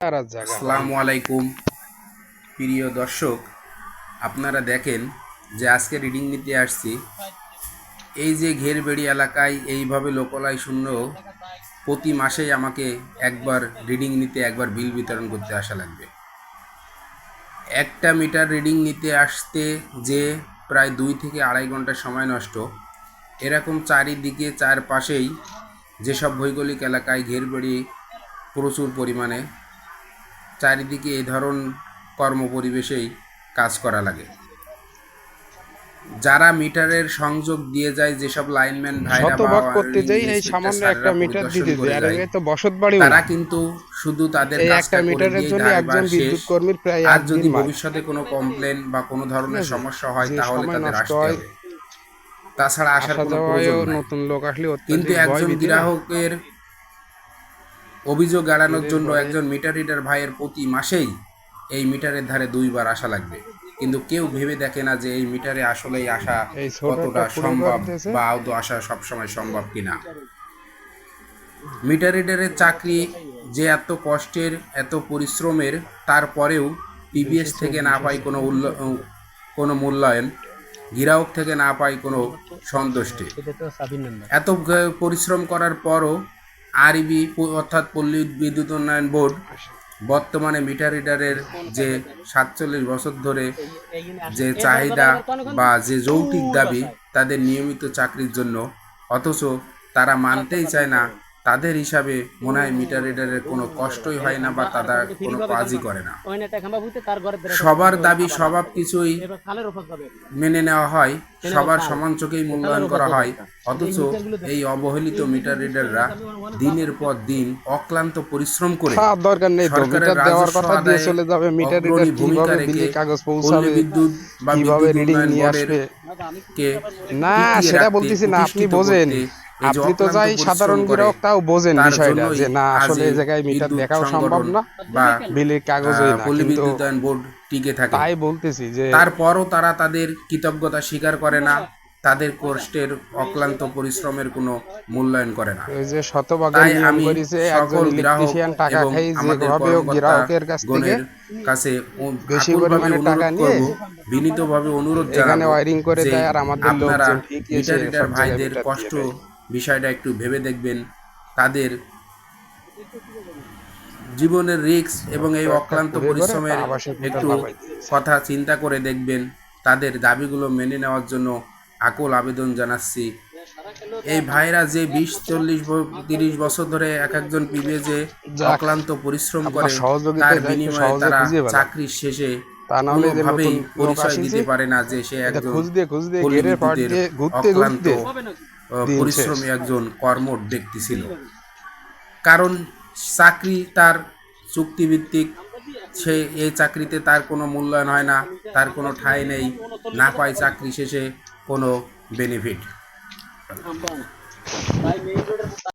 আসসালামু আলাইকুম প্রিয় দর্শক, আপনারা দেখেন যে আজকে রিডিং নিতে আসছি। এই যে ঘেরবেড়ি এলাকায় এইভাবে লোকালয় শূন্য প্রতি মাসেই আমাকে একবার রিডিং নিতে, একবার বিল বিতরণ করতে আসা লাগবে। একটা মিটার রিডিং নিতে আসতে যে প্রায় 2 থেকে 2.5 ঘন্টা সময় নষ্ট। এরকম চারিদিকে চারপাশেই যেসব ভৌগোলিক এলাকায় ঘেরবেড়ি প্রচুর পরিমাণে, চারিদিকে এই ধরন কর্মপরিবেশেই কাজ করা লাগে। যারা মিটারের সংযোগ দিয়ে যায়, যেসব লাইনম্যান ভাইরা বা পরিদর্শন করে যায়, তারা কিন্তু শুধু তাদের কাজটা করে দিয়ে ধারবার শেষ। আর যদি ভবিষ্যতে কোনো কমপ্লেন বা কোনো ধরনের সমস্যা হয় তাহলে তাদের আসতে হবে, তাছাড়া আসার কোনো প্রয়োজন নেই। কিন্তু একজন গ্রাহকের অভিযোগ এড়ানোর জন্য একজন মিটার রিডার ভাইয়ের প্রতি মাসেই এই মিটারের ধারে 2 বার আসা লাগবে। কিন্তু কেউ ভেবে দেখে না যে এই মিটারে আসলেই আসা কতটা সম্ভব বা আদৌ আসা সবসময় সম্ভব কিনা। মিটার রিডারের চাকরি যে এত কষ্টের, এত পরিশ্রমের, তারপরেও পিবিএস থেকে না পাই কোনো মূল্যায়ন, গ্রাহক থেকে না পাই কোনো সন্তুষ্টি। এত পরিশ্রম করার পরও আরইবি অর্থাৎ পল্লী বিদ্যুৎ উন্নয়ন বোর্ড বর্তমানে মিটার রিডারের যে 47 বছর ধরে যে চাহিদা বা যে যৌক্তিক দাবি তাদের নিয়মিত চাকরির জন্য, অথচ তারা মানতেই চায় না। তাদের হিসাবে মনে হয় মিটার রিডারের কোনো কষ্টই হয় না বা তারা কোনো কাজই করে না। সবার দাবি সব কিছুই মেনে নেওয়া হয়, সবার সমান চোখেই মূল্যায়ন করা হয়, অথচ এই অবহেলিত মিটার রিডাররা দিনের পর দিন অক্লান্ত পরিশ্রম করে সরকারের রাজস্ব আদায়ে অগ্রণী ভূমিকা রেখে পল্লী বিদ্যুৎ বা বিদ্যুৎ উন্নয়ন বোর্ডের কে সেটা বলতেছি না, আপনি বোঝেন। আপনি তো যাই সাধারণ গ্রাহক, তাও বোঝেন বিষয়টা যে না আসলে এই জায়গায় মিটার দেখাও সম্ভব না বা বিলের কাগজই না, পল্লী বিদ্যুৎ উন্নয়ন বোর্ড টিকে থাকে। তাই বলতেছি যে তারপরও তারা তাদের কৃতজ্ঞতা স্বীকার করে না, তাদের কষ্টের অক্লান্ত পরিশ্রমের কোনো মূল্যায়ন করে না। ওই যে শতভাগের নিয়ম করেছে একজন ইলেকট্রিশিয়ান টাকা খাই যেভাবে গ্রাহকের কাছ থেকে কাছে বেশি পরিমাণে টাকা নিয়ে বিনীতভাবে অনুরোধ জানাবো ওয়ারিং করে দেয়, আর আমাদের লোকজন মিটার রিডার ভাইদের কষ্ট বিষয়টা একটু ভেবে দেখবেন। তাদের জীবনের রিস্ক এবং এই অক্লান্ত পরিশ্রমের একটু কথা চিন্তা করে দেখবেন। তাদের দাবিগুলো মেনে নেওয়ার জন্য আকুল আবেদন জানাচ্ছি। এই ভাইরা যে 20-40-30 বছর ধরে একজন পিবিএসে অক্লান্ত পরিশ্রম করে, তার বিনিময়ে তারা চাকরির শেষে কোনোভাবেই পরিচয় দিতে পারে না যে সে একজন পল্লী বিদ্যুতের অক্লান্ত পরিশ্রমী একজন কর্মঠ ব্যক্তি ছিল। কারণ চাকরি তার চুক্তিভিত্তিক, সে এই চাকরিতে তার কোনো মূল্যায়ন হয় না, তার কোনো ঠাঁই নেই, না পায় চাকরি শেষে কোনো বেনিফিট।